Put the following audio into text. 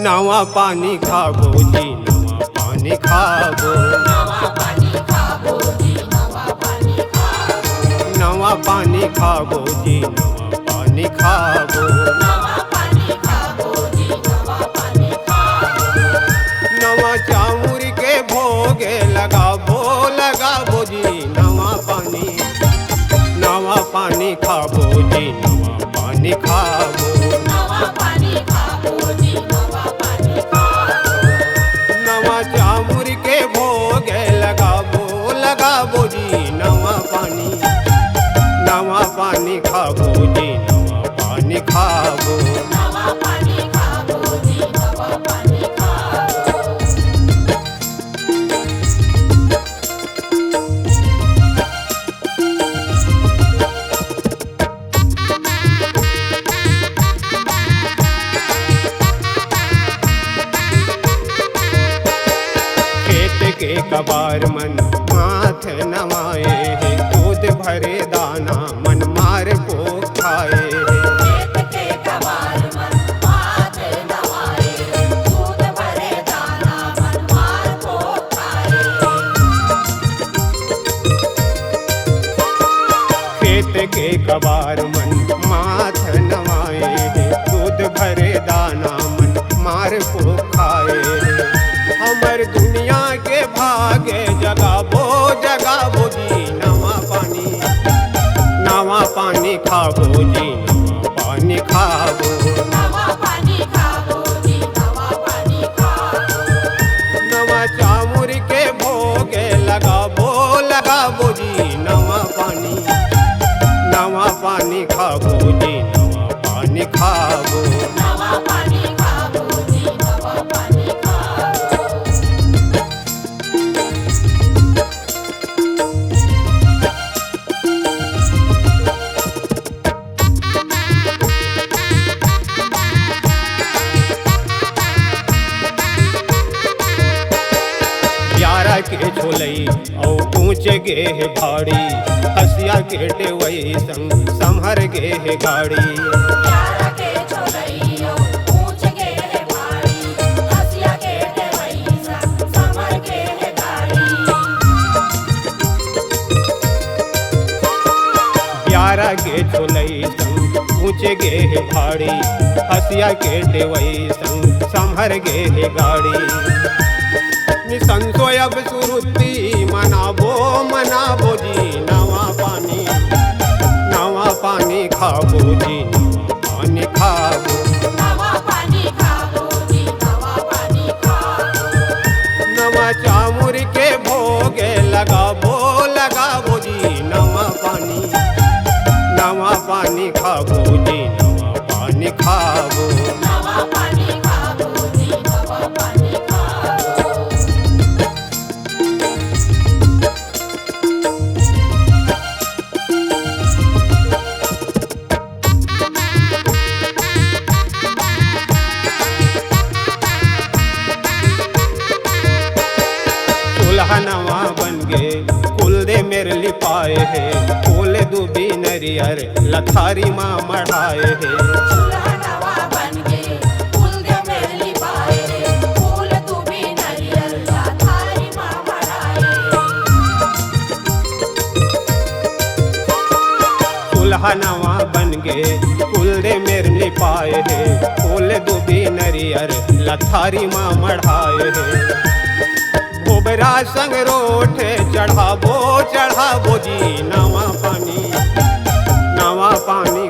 नवा पानी खाबो जी नवा पानी खाबो, नवा पानी खाबो जी नवा पानी खाबो, नवा पानी खाबो जी नवा पानी खाबो, नवा पानी खाबो जी नवा पानी खाबो, नवा चामुर के भोगे लगाबो लगाबो जी नवा पानी खाबो जी नवा पानी खाबो, नवा पानी खाबो जी नवा पानी खाबो, नवा चामुर के भोगे लगाबो लगाबो जी नवा पानी खाबो जी नवा पानी खाबो, नवा पानी खाबो जी नवा पानी खाबो। खेत के कबार मन माथ नवाए है, दूध भरे दाना मन मार को खाए है, खेत के कबार मन माथ नवाए, दूध भरे दाना मन मार को खाए। खेत के कबार मन माथ नवाए है, दूध भरे दाना मन मार को खाए है, हमर दुनिया के भागे जगाबो जगाबो जी नवा पानी खाबो जी नवा पानी खाबो, नवा पानी खाबो जी नवा पानी खाबो, नवा चामुर के भोगे लगाबो लगाबो जी नवा पानी खाबो जी नवा पानी खाबो, नवा पानी खाबो जी नवा पानी खाबो। प्यारा के छोलई औ ऊंच गे है भाड़ी, हसिया के टेवई संग संभर गे है गाड़ी, प्यारा के छोलइयो ऊंच गे है भाड़ी, हसिया के देवई समर के है गाड़ी। प्यारा के छोलई संग ऊंच गे है भाड़ी, हसिया के टेवई संग संभर गे है गाड़ी, निसंसो अब सुरुति मनाबो मनाबो जी नवा पानी खाबो जी नवा पानी खाबो, नवा पानी खाबो जी नवा पानी खाबो, नवा चामुर के भोगे लगाबो लगाबो जी नवा पानी खाबो जी नवा पानी खाबो, नवा पानी खाबो जी नवा पानी खाबो। चूल्हा नवा बन गे कुल दे मेरे लिपाए है, फूल दूबी नरियर लथारी माँ मढ़ाए है, चूल्हा नवा बन गे फूल दे मेली पाए, फूल तू भी नरियल का थारी माँ बढ़ाए। चूल्हा नवा बन गे कुल दे मेरे लिपाए है, फूल दूबी नरियर लथारी माँ मढ़ाए है, गोबरा संग रोठे चढ़ाबो चढ़ाबो जी नवा पानी